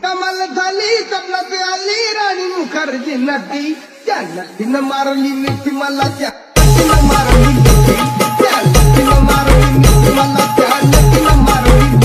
कमाल झाली स्वप्नात आली राणी मुखर्जी नटी त्या नटीनं मारली मिठी मला त्या नटीनं मारली मिठी त्या नटीनं मारली मिठी मला त्या नटीनं मारली मिठी।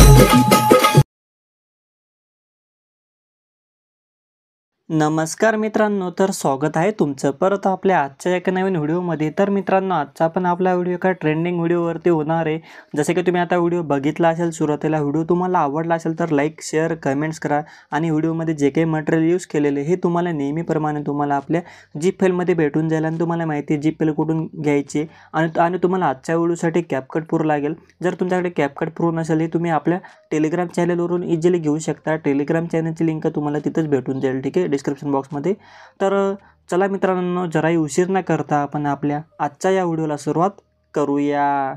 नमस्कार मित्रांनो, तर स्वागत आहे तुमचं परत आपल्या आजच्या एका नवीन व्हिडिओमध्ये। तर मित्रांनो, आजचा पण आपला व्हिडिओ एका ट्रेंडिंग व्हिडिओवरती होणार आहे। जसे की तुम्ही आता व्हिडिओ बघितला असेल, सुरुवातीला व्हिडिओ तुम्हाला आवडला असेल तर लाईक शेअर कमेंट्स करा आणि व्हिडिओमध्ये जे काही मटेरियल यूज केलेले हे तुम्हाला नेहमीप्रमाणे तुम्हाला आपल्या जीप फाईलमध्ये भेटून जाईल आणि तुम्हाला माहिती आहे जीप फाईल कुठून घ्यायची आणि तुम्हाला आजच्या व्हिडिओसाठी कॅपकट प्रो लागेल। जर तुमच्याकडे कॅपकट प्रो नसेल हे तुम्ही आपल्या टेलिग्राम चॅनलवरून इझिली घेऊ शकता। टेलिग्राम चॅनलची लिंक तुम्हाला तिथंच भेटून जाईल, ठीक आहे, डिस्क्रिप्शन बॉक्समध्ये। तर चला मित्रांनो, जराही उशीर न करता आपण आपल्या आजच्या या व्हिडिओला सुरुवात करूया।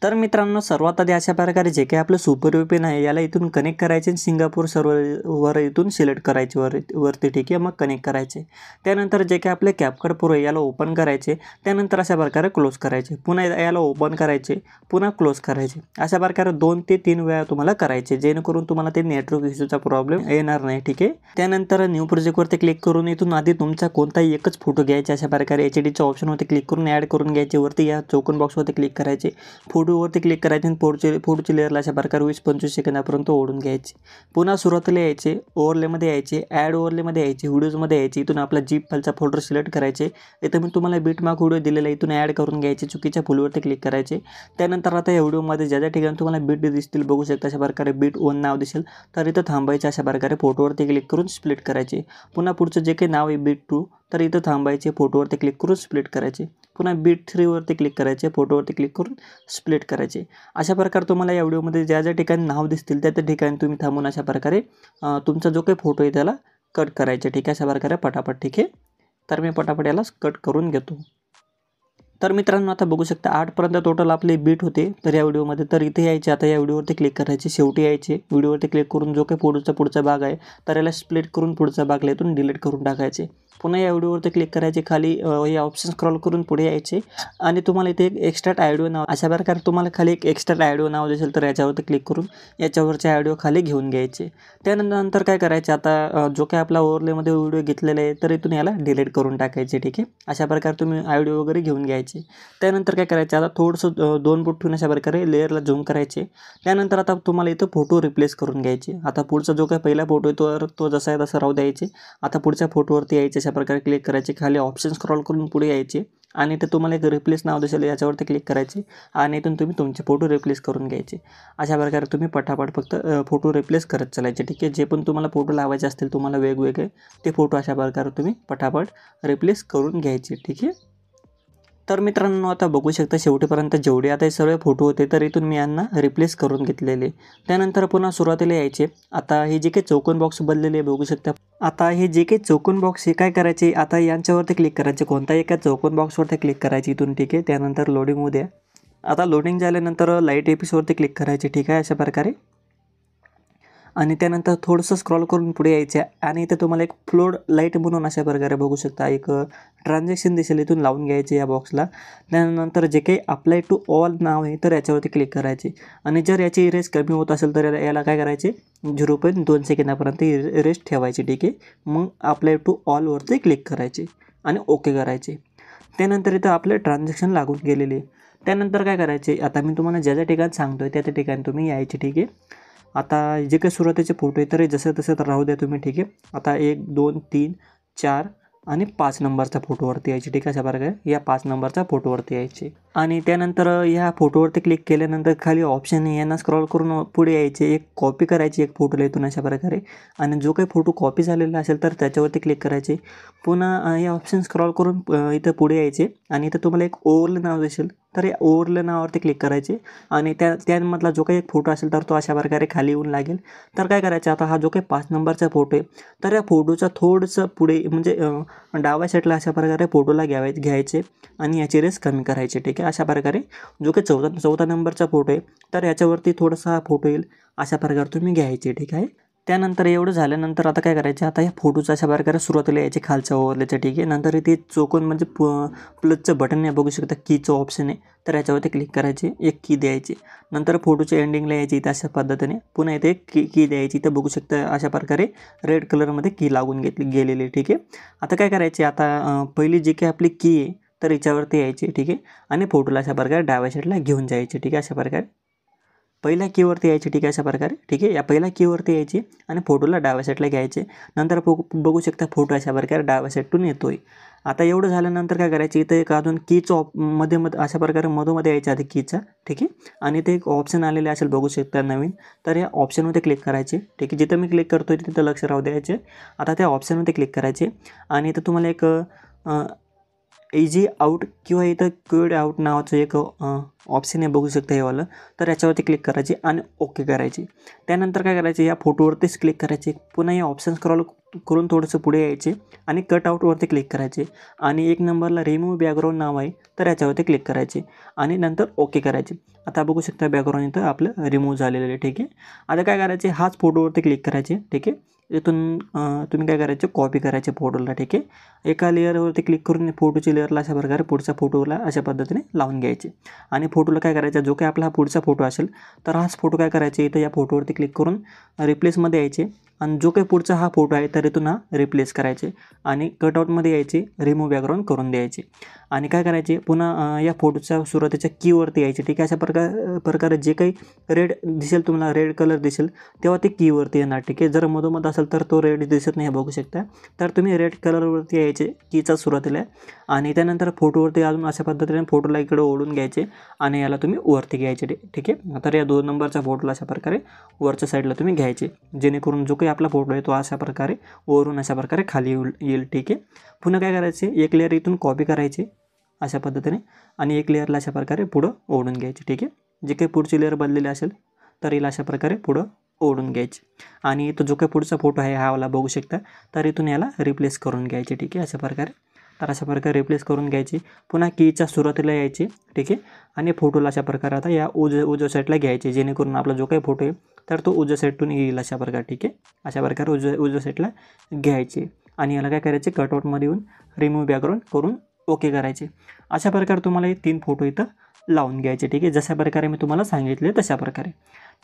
तर मित्रांनो, सर्वात आधी अशा प्रकारे जे काही आपलं सुपर VPN आहे याला इथून कनेक्ट करायचे, सिंगापूर सर्व्हरवर इथून सिलेक्ट करायचे वरती, ठीक आहे, मग कनेक्ट करायचे। त्यानंतर जे काही आपले कॅपकट प्रो आहे याला ओपन करायचे, त्यानंतर अशा प्रकारे क्लोज करायचे, पुन्हा याला ओपन करायचे, पुन्हा क्लोज करायचे। अशा प्रकारे 2 ते 3 वेळा तुम्हाला करायचे, जेणेकरून तुम्हाला ते नेटवर्क इश्यूचा प्रॉब्लेम येणार नाही, ठीक आहे। त्यानंतर न्यू प्रोजेक्टवरती क्लिक करून इथून आधी तुमचा कोणताही एकच फोटो घ्यायचा, अशा प्रकारे HDच्या ऑप्शनवरती क्लिक करून ॲड करून घ्यायचे, वरती या चौकोन बॉक्सवरती क्लिक करायचे, फोटोवरती क्लिक करायचे आणि फोटोची लेअरला अशा प्रकारे 20-25 सेकंदापर्यंत ओढून घ्यायचे। पुन्हा सुरुवातीला यायचे, ओव्हरलेमध्ये यायचे, ॲड ओव्हरलेमध्ये यायचे, व्हिडिओजमध्ये यायचे, इथून आपला जीप फाईलचा फोल्डर सिलेक्ट करायचे। इथं मी तुम्हाला बिटमार्क व्हिडिओ दिलेला इथून ॲड करून घ्यायचे, चुकीच्या फुलवरती क्लिक करायचे। त्यानंतर आता या व्हिडिओमध्ये ज्या ज्या ठिकाणी तुम्हाला बीट दिसतील बघू शकता, अशा प्रकारे बीट 1 नाव दिसेल तर इथं थांबायचे, अशा प्रकारे फोटोवरती क्लिक करून स्प्लिट करायचे। पुन्हा पुढचं जे काही नाव आहे बीट 2 तर इथं थांबायचे, फोटोवरती क्लिक करून स्प्लिट करायचे। पुन्हा बीट 3 वरती क्लिक करायचे, फोटोवरती क्लिक करून स्प्लिट करायचे। अशा प्रकारे तुम्हाला या व्हिडिओमध्ये ज्या ज्या ठिकाणी नाव दिसतील त्या ठिकाणी तुम्ही थांबून अशा प्रकारे तुमचा जो काही फोटो आहे त्याला कट करायचे, ठीक आहे, अशा प्रकारे पटापट, ठीक आहे। तर मी पटापट याला कट करून घेतो। तर मित्रांनो, आता बघू शकता 8 पर्यंत टोटल आपले बीट होते तर या व्हिडिओमध्ये। तर इथे यायचे, आता या व्हिडिओवरती क्लिक करायचे, शेवटी यायचे, व्हिडिओवरती क्लिक करून जो काही पुढचा भाग आहे तर याला स्प्लिट करून पुढचा भाग इथून डिलीट करून टाकायचे। पुन्हा या व्हिडिओवरती क्लिक करायचे, खाली हे ऑप्शन स्क्रॉल करून पुढे यायचे आणि तुम्हाला इथे एक एक्स्ट्रा ऑडिओ नाव, अशा प्रकारे तुम्हाला खाली एक एक्स्ट्रा ऑडिओ नाव दिसेल तर याच्यावरती क्लिक करून याच्यावरचे ऑडिओ खाली घेऊन घ्यायचे। त्यानंतर काय करायचे, आता जो काही आपला ओव्हरलेमध्ये व्हिडिओ घेतलेला आहे तर इथून याला डिलीट करून टाकायचे, ठीक आहे। अशा प्रकारे तुम्ही ऑडिओ वगैरे घेऊन घ्यायचे। त्यानंतर काय करायचे, आता थोडंसं 2 बोट ठेवून अशा प्रकारे लेअरला झूम करायचे। त्यानंतर आता तुम्हाला इथं फोटो रिप्लेस करून घ्यायचे। आता पुढचा जो काही पहिला फोटो आहे तो जसा आहे तसा राहू द्यायचे। आता पुढच्या फोटोवरती यायचे, अशा प्रकारे क्लिक करायचे, खाली ऑप्शन स्क्रॉल करून पुढे यायचे आणि इथे तुम्हाला एक रिप्लेस नाव दिसेल याच्यावरती क्लिक करायचे आणि इथून तुम्ही तुमचे फोटो रिप्लेस करून घ्यायचे। अशा प्रकारे तुम्ही पटापट फक्त फोटो रिप्लेस करत चालायचे, ठीक आहे। जे पण तुम्हाला फोटो लावायचे असतील तुम्हाला वेगवेगळे ते फोटो अशा प्रकारे तुम्ही पटापट रिप्लेस करून घ्यायचे, ठीक आहे। तर मित्रांनो, आता बघू शकता शेवटीपर्यंत जेवढे आता हे सर्व फोटो होते तर इथून मी यांना रिप्लेस करून घेतलेले। त्यानंतर पुन्हा सुरुवातीला यायचे, आता हे जे काही चौकोन बॉक्स बनलेले बघू शकता, आता हे जे काही चौकोन बॉक्स हे काय करायचे, आता यांच्यावरती क्लिक करायचे, कोणताही एका चौकोन बॉक्सवरती क्लिक करायचे इथून, ठीक आहे। त्यानंतर लोडिंग होऊ द्या। आता लोडिंग झाल्यानंतर लाईट एपिसोडवरती क्लिक करायचे, ठीक आहे, अशा प्रकारे। आणि त्यानंतर थोडंसं स्क्रॉल करून पुढे यायचे आणि इथे तुम्हाला एक फ्लोड लाईट म्हणून अशा प्रकारे बघू शकता एक ट्रान्झॅक्शन दिसेल, इथून लावून घ्यायचे या बॉक्सला। त्यानंतर जे काही अप्लाय टू ऑल नाव आहे तर याच्यावरती क्लिक करायचे आणि जर याची इरेज कमी होत असेल तर याला काय करायचे, 0.2 सेकंदापर्यंत इरेज ठेवायची, ठीक आहे। मग अप्लाय टू ऑलवरती क्लिक करायचे आणि ओके करायचे। त्यानंतर इथं आपले ट्रान्झॅक्शन लागून गेलेले। त्यानंतर काय करायचे, आता मी तुम्हाला ज्या ज्या ठिकाणी सांगतोय त्या ठिकाणी तुम्ही यायचे, ठीक आहे। आता जे काही सुरुवातीचे फोटो आहे तर जसं तसं तर राहू द्या तुम्ही, ठीक आहे। आता 1 2 3 4 आणि 5 नंबरच्या फोटोवरती यायचे, ठीक आहे, अशा प्रकारे या 5 नंबरच्या फोटोवरती यायचे आणि त्यानंतर या फोटोवरती क्लिक केल्यानंतर खाली ऑप्शन आहे यांना स्क्रॉल करून पुढे यायचे, एक कॉपी करायची एक फोटोला इथून अशा प्रकारे आणि जो काही फोटो कॉपी झालेला असेल तर त्याच्यावरती क्लिक करायचे। पुन्हा हे ऑप्शन स्क्रॉल करून इथं पुढे यायचे आणि इथं तुम्हाला एक ओव्हरले नाव दिसेल तर या ओव्हरले नावावरती क्लिक करायचे आणि त्यामधला जो काही एक फोटो असेल तर तो अशा प्रकारे खाली येऊन लागेल। तर काय करायचं, आता हा जो काही 5 नंबरचा फोटो आहे तर या फोटोचा थोडंसं पुढे म्हणजे डाव्या साईडला अशा प्रकारे फोटोला घ्यायचे आणि याची रेस कमी करायची, ठीक आहे। अशा प्रकारे जो काही चौथा नंबरचा फोटो आहे तर याच्यावरती थोडासा फोटो येईल अशा प्रकारे तुम्ही घ्यायचे, ठीक आहे। त्यानंतर एवढं झाल्यानंतर आता काय करायचे, आता या फोटोचा अशा प्रकारे सुरुवातीला यायचे खालच्या ओव्हरलेच्या, ठीक आहे. नंतर इथे चौकोन म्हणजे प्लसचं बटन आहे, बघू शकता कीचं ऑप्शन आहे, तर याच्यावरती क्लिक करायचे, एक की द्यायची. नंतर फोटोच्या एंडिंगला यायची इथे अशा पद्धतीने, पुन्हा इथे एक की द्यायची. इथं बघू शकता अशा प्रकारे रेड कलरमध्ये की लागून गेलेली, ठीक आहे. आता काय करायचे, आता पहिली जी काही आपली की आहे तर याच्यावरती यायची, ठीक आहे. आणि फोटोला अशा प्रकारे डाव्या साईडला घेऊन जायचे, ठीक आहे. अशा प्रकारे पहिल्या कीवरती यायची, ठीक आहे. अशा प्रकारे, ठीक आहे. या पहिल्या कीवरती यायची आणि फोटोला डाव्या साईडला घ्यायचे. नंतर बघू शकता फोटो अशा प्रकारे डाव्या साईडतून येतोय. आता एवढं झाल्यानंतर काय करायचं, इथं एक अजून कीचं मध्ये अशा प्रकारे मधोमध्ये यायच्या आधी कीचा, ठीक आहे. आणि ते एक ऑप्शन आलेले असेल, बघू शकता नवीन, तर या ऑप्शनमध्ये क्लिक करायचे, ठीक आहे. जिथं मी क्लिक करतोय तिथं लक्ष राहू द्यायचे. आता त्या ऑप्शनमध्ये क्लिक करायचे आणि इथं तुम्हाला एक इझी आउट किंवा इथं क्विड आउट नावाचं एक ऑप्शन आहे, बघू शकता हे वालं, तर याच्यावरती क्लिक करायची आणि ओके करायची. त्यानंतर काय करायचे, या फोटोवरतीच क्लिक करायचे. पुन्हा हे ऑप्शन स्क्रॉल करून थोडंसं पुढे यायचे आणि कट आउटवरती क्लिक करायचे आणि 1 नंबरला रिमूव्ह बॅकग्राऊंड नाव आहे, तर याच्यावरती क्लिक करायचे आणि नंतर ओके करायचे. आता बघू शकता बॅकग्राऊंड इथं आपलं रिमूव्ह झालेलं आहे, ठीक आहे. आता काय करायचे, हाच फोटोवरती क्लिक करायचे, ठीक आहे. इथून तुम्ही काय करायचे, कॉपी करायचे फोटोला, ठीक आहे. एका लेअरवरती क्लिक करून फोटोची लेअरला अशा प्रकारे पुढच्या फोटोला अशा पद्धतीने लावून घ्यायचे आणि फोटोला काय करायचं, जो काही आपला हा पुढचा फोटो असेल तर हाच फोटो काय करायचे, इथं या फोटोवरती क्लिक करून रिप्लेसमध्ये यायचे आणि जो काही पुढचा हा फोटो आहे तर इथून हा रिप्लेस करायचे आणि कटआउटमध्ये यायचे, रिमूव्ह बॅकग्राऊंड करून द्यायचे आणि काय करायचे, पुन्हा या फोटोच्या सुरुवातीच्या कीवरती यायचे, ठीक आहे. अशा प्रकारे जे काही रेड दिसेल तुम्हाला, रेड कलर दिसेल तेव्हा ते कीवरती येणार, ठीक आहे. जर मधोमध असेल तर तो रेड दिसत नाही, बघू शकता. तर तुम्ही रेड कलरवरती यायचे कीचा सुरुवातीला आणि त्यानंतर फोटोवरती अजून अशा पद्धतीने फोटोला इकडे ओढून घ्यायचे आणि याला तुम्ही वरती घ्यायचे, ठीक आहे. तर या 2 नंबरच्या फोटोला अशा प्रकारे वरच्या साईडला तुम्ही घ्यायचे, जेणेकरून जो काही आपला फोटो आहे तो अशा प्रकारे वरून अशा प्रकारे खाली येईल, ठीक आहे. पुन्हा काय करायचे, एक लेअर इथून कॉपी करायचे अशा पद्धतीने आणि एक लेअरला अशा प्रकारे पुढं ओढून घ्यायचे, ठीक आहे. जे काही पुढची लेअर बनलेली असेल तर हिला अशा प्रकारे पुढं ओढून घ्यायचे आणि तो जो काही पुढचा फोटो आहे हा वाला बघू शकता, तर इथून याला रिप्लेस करून घ्यायचे, ठीक आहे. अशा प्रकारे, तर अशा प्रकारे रिप्लेस करून घ्यायची. पुन्हा कीच्या सुरुवातीला यायचे, ठीक आहे. आणि फोटोला अशा प्रकारे आता या उजव्या साईडला घ्यायचे, जेणेकरून आपला जो काही फोटो आहे तर तो उजव्या साईडतून येईल अशा प्रकारे, ठीक आहे. अशा प्रकारे उजव्या साईडला घ्यायचे आणि याला काय करायचे, कटआउटमध्ये येऊन रिमूव्ह बॅकग्राऊंड करून ओके करायचे. अशा प्रकारे तुम्हाला हे 3 फोटो इथं लावून घ्यायचे, ठीक आहे. जशा प्रकारे मी तुम्हाला सांगितले तशा प्रकारे.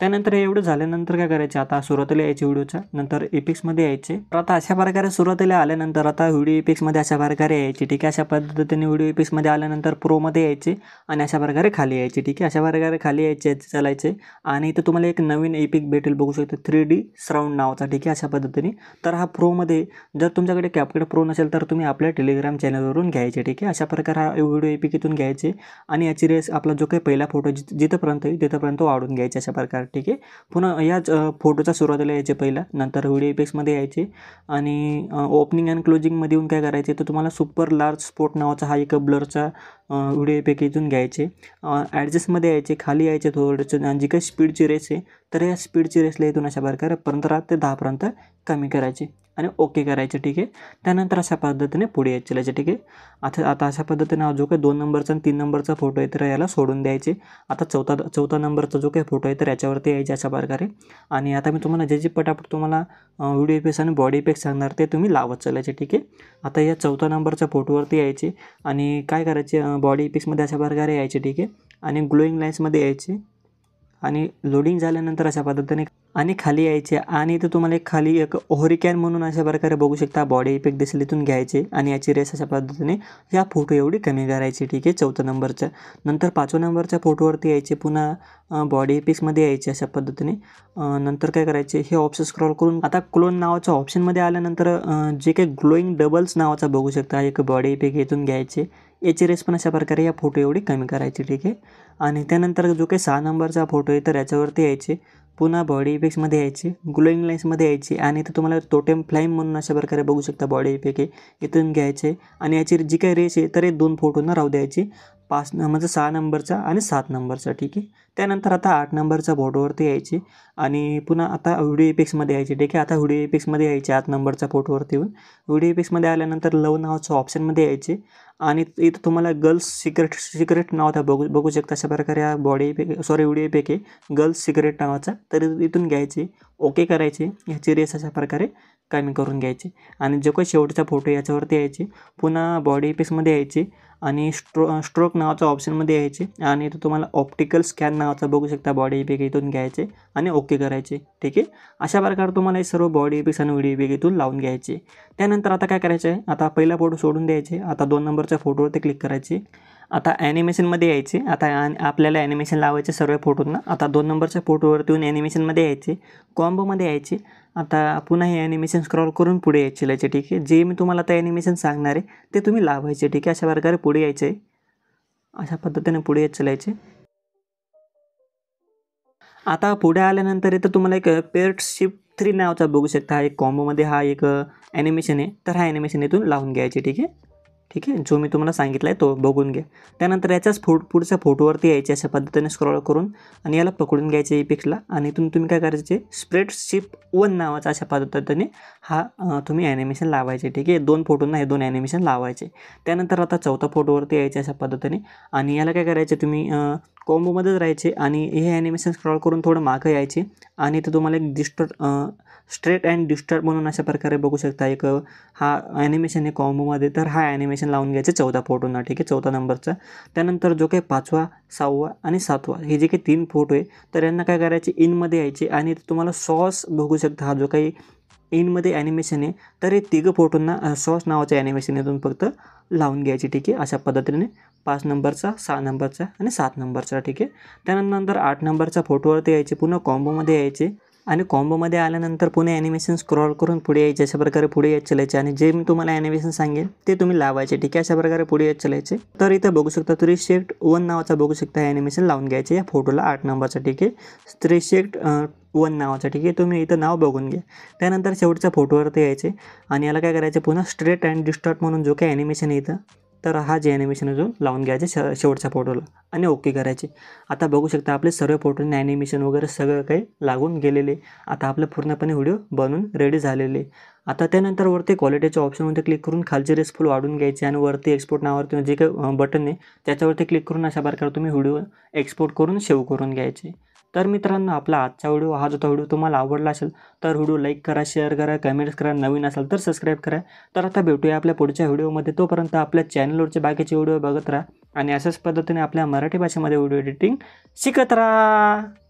त्यानंतर एवढं झाल्यानंतर काय करायचे, आता सुरुवातीला यायचे व्हिडिओच्या, नंतर इफेक्ट्समध्ये यायचे. तर आता अशा प्रकारे सुरुवातीला आल्यानंतर आता व्हिडिओ इफेक्ट्समध्ये अशा प्रकारे यायचे, ठीक आहे. अशा पद्धतीने व्हिडिओ इफेक्ट्समध्ये आल्यानंतर प्रोमध्ये यायचे आणि अशा प्रकारे खाली यायचे, ठीक आहे. अशा प्रकारे खाली यायचे चालायचे आणि इथं तुम्हाला एक नवीन इफेक्ट भेटेल, बघू शकता 3D सराउंड नावाचा, ठीक आहे. अशा पद्धतीने. तर हा प्रोमध्ये जर तुमच्याकडे CapCut प्रो नसेल तर तुम्ही आपल्या टेलिग्राम चॅनलवरून घ्यायचे, ठीक आहे. अशा प्रकारे हा व्हिडिओ इफेक्ट इथून घ्यायचे आणि याची रेस आपला जो काही पहिला फोटो जिथंपर्यंत येईल तिथंपर्यंत वाढून घ्यायचे अशा प्रकारे, ठीक आहे. पुन्हा याच फोटोचा सुरुवातीला यायचे पहिला, नंतर व्हिडिओ इफेक्ट्समध्ये यायचे आणि ओपनिंग अँड क्लोजिंगमध्ये येऊन काय करायचे, तर तुम्हाला सुपर लार्ज स्पॉट नावाचा हा एक ब्लरचा व्हिडिओ इफेक्ट इथून घ्यायचे. ॲडजस्टमध्ये यायचे, खाली यायचे थोडंसं आणि जी काही स्पीडची रेस आहे तर या स्पीडची रेसला इथून अशा प्रकारे 15 ते 10पर्यंत कमी करायचे आणि ओके करायचे, ठीक आहे. त्यानंतर अशा पद्धतीने पुढे यायचे चालायचे, ठीक आहे. आता अशा पद्धतीने जो काही 2 नंबरचा आणि 3 नंबरचा फोटो आहे तर याला सोडून द्यायचे. आता चौथा नंबरचा जो काही फोटो आहे तर याच्यावरती यायचे अशा प्रकारे आणि आता मी तुम्हाला जे पटापट तुम्हाला व्हिडिओ इफेक्ट्स आणि बॉडी इफेक्ट सांगणार ते तुम्ही लावत चालायचे, ठीक आहे. आता या 4थ्या नंबरच्या फोटोवरती यायचे आणि काय करायचे, बॉडी इफेक्ट्समध्ये अशा प्रकारे यायचे, ठीक आहे. आणि ग्लोईंग लाईन्समध्ये यायचे आणि लोडिंग झाल्यानंतर अशा पद्धतीने आणि खाली यायचे आणि इथे तुम्हाला एक खाली एक होरिकॅन म्हणून अशा प्रकारे बघू शकता बॉडी इफेक्ट दिसेल, इथून घ्यायचे आणि याची रेस अशा पद्धतीने या फोटो एवढी कमी करायची, ठीक आहे. 4थ्या नंबरच्या नंतर 5व्या नंबरच्या फोटोवरती यायचे, पुन्हा बॉडी इफेक्ट्समध्ये यायचे अशा पद्धतीने. नंतर काय करायचे, हे ऑप्शन स्क्रॉल करून आता क्लोन नावाच्या ऑप्शनमध्ये आल्यानंतर जे काही ग्लोईंग डबल्स नावाचा बघू शकता एक बॉडी इफेक्ट इथून घ्यायचे, याची रेस पण अशा प्रकारे या फोटो एवढी कमी करायची, ठीक आहे. आणि त्यानंतर जो काही 6 नंबरचा फोटो आहे तर याच्यावरती यायचे, पुन्हा बॉडी इफेक्ट्समध्ये यायचे, ग्लोईंग लाईन्समध्ये यायचे आणि इथं तुम्हाला टोटेम फ्लाईम म्हणून अशा प्रकारे बघू शकता बॉडी इफेक्ट आहे, इथून घ्यायचे आणि याची जी काही रेस आहे तर हे 2 फोटोंना राहू द्यायची. म्हणजे 6 नंबरचा आणि 7 नंबरचा. ठीक आहे. त्यानंतर आता 8 नंबरच्या फोटोवरती यायचे आणि पुन्हा आता व्हिडिओ इफेक्ट्समध्ये यायचे. ठीक आहे. आता व्हिडिओ इफेक्ट्समध्ये यायचे 8 नंबरच्या फोटोवरती येऊन व्हिडिओ इफेक्ट्समध्ये आल्यानंतर लव नावाचं ऑप्शनमध्ये यायचे आणि इथं तुम्हाला गर्ल्स सिक्रेट नावाचा बघू शकता. अशा प्रकारे हा व्हिडिओ इफेक्ट आहे गर्ल्स सिक्रेट नावाचा. तर इथून घ्यायचे, ओके करायचे, ह्याची रेस अशा प्रकारे कमी करून घ्यायचे आणि जो काही शेवटचा फोटो याच्यावरती यायचे. पुन्हा बॉडी इफेक्ट्समध्ये यायचे आणि स्ट्रोक नावाच्या ऑप्शनमध्ये यायचे आणि इथं तुम्हाला ऑप्टिकल स्कॅन नावाचा बघू शकता बॉडी इफेक्ट इथून घ्यायचे आणि ओके करायचे. ठीक आहे. अशा प्रकारे तुम्हाला हे सर्व बॉडी इफेक्ट्स आणि व्हिडिओ इफेक्ट इथून लावून घ्यायचे. त्यानंतर आता काय करायचं आहे, आता पहिला फोटो सोडून द्यायचे. आता 2 नंबरच्या फोटोवरती क्लिक करायचे. आता ॲनिमेशनमध्ये यायचे. आता आपल्याला ॲनिमेशन लावायचे सर्व फोटोंना. आता 2 नंबरच्या फोटोवरती येऊन ॲनिमेशनमध्ये यायचे, कॉम्बोमध्ये यायचे. आता पुन्हा हे ॲनिमेशन स्क्रॉल करून पुढे यायचे. ठीक आहे. जे मी तुम्हाला आता ॲनिमेशन सांगणार आहे ते तुम्ही लावायचे. ठीक आहे. अशा प्रकारे पुढे यायचे, अशा पद्धतीने पुढे येत चालायचे. आता पुढे आल्यानंतर इथं तुम्हाला एक पेअर्ड शिफ्ट 3 नावाचा बघू शकता. हा एक कॉम्बोमध्ये हा एक ॲनिमेशन आहे. तर हा ॲनिमेशन इथून लावून घ्यायचे. ठीक आहे. ठीक आहे. जो मी तुम्हाला सांगितला आहे तो बघून घ्या. त्यानंतर याच्याच पुढच्या फोटोवरती यायचे अशा पद्धतीने स्क्रॉल करून आणि याला पकडून घ्यायचे इफेक्ट्सला आणि इथून तुम्ही काय करायचे, स्प्रेड शिफ्ट 1 नावाचा अशा पद्धतीने हा तुम्ही ॲनिमेशन लावायचे. ठीक आहे. 2 फोटोंना हे 2 ॲनिमेशन लावायचे. त्यानंतर आता 4थ्या फोटोवरती यायचे अशा पद्धतीने आणि याला काय करायचे, तुम्ही कॉम्बोमध्येच राहायचे आणि हे ॲनिमेशन स्क्रॉल करून थोडं मागं यायचे आणि इथं तुम्हाला एक स्ट्रेट अँड डिस्टर्ब म्हणून अशा प्रकारे बघू शकता एक हा ॲनिमेशन आहे कॉम्बोमध्ये. तर हा ॲनिमेशन लावून घ्यायचे 14 फोटोंना. ठीक आहे. 14 नंबरचा. त्यानंतर जो काही 5वा 6वा आणि 7वा हे जे काही 3 फोटो आहे तर यांना काय करायचे, इनमध्ये यायचे आणि तुम्हाला सॉस बघू शकता. हा जो काही इनमध्ये ॲनिमेशन आहे तर हे 3 फोटोंना सॉस नावाचं ॲनिमेशन इथून फक्त लावून घ्यायचे. ठीक आहे. अशा पद्धतीने 5 नंबरचा, 6 नंबरचा आणि 7 नंबरचा. ठीक आहे. त्यानंतर 8 नंबरच्या फोटोवरती यायचे, पुन्हा कॉम्बोमध्ये यायचे आणि कॉम्बोमध्ये आल्यानंतर पुणे ॲनिमेशन स्क्रॉल करून पुढे यायचे. अशा प्रकारे पुढे येत चालायचे आणि जे मी तुम्हाला ॲनिमेशन सांगेन ते तुम्ही लावायचे. ठीक आहे. अशा प्रकारे पुढे येत चालायचे. तर इथं बघू शकता 3 1 नावाचा बघू शकता ॲनिमेशन लावून घ्यायचे या फोटोला 8 नंबरचा. ठीक आहे. 3 1 नावाचा. ठीक आहे. तुम्ही इथं नाव बघून घ्या. त्यानंतर शेवटच्या फोटोवरती यायचे आणि याला काय करायचे, पुन्हा स्ट्रेट अँड डिस्टॉर्ट म्हणून जो काही ॲनिमेशन आहे इथं तर हा जे ॲनिमेशन अजून लावून घ्यायचे शेवटच्या फोटोला आणि ओके करायचे. आता बघू शकता आपले सर्व फोटोने ॲनिमेशन वगैरे सगळं काही लागून गेलेले. आता आपलं पूर्णपणे व्हिडिओ बनवून रेडी झालेले. आता त्यानंतर वरती क्वालिटीच्या ऑप्शनमध्ये क्लिक करून खालचे रेस फुल वाढून घ्यायचे आणि वरती एक्सपोर्ट नावावरती जे काही बटन आहे त्याच्यावरती क्लिक करून अशा प्रकारे तुम्ही व्हिडिओ एक्सपोर्ट करून सेव्ह करून घ्यायचे. तर मित्रांनो, आपला आजचा व्हिडिओ हा जो व्हिडिओ तुम्हाला आवडला असेल तर व्हिडिओ लाईक करा, शेअर करा, कमेंट्स करा. नवीन असाल तर सबस्क्राईब करा. तर आता भेटूया आपल्या पुढच्या व्हिडिओमध्ये. तोपर्यंत आपल्या चॅनलवरचे बाकीचे व्हिडिओ बघत राहा आणि अशाच पद्धतीने आपल्या मराठी भाषेमध्ये व्हिडिओ एडिटिंग शिकत राहा.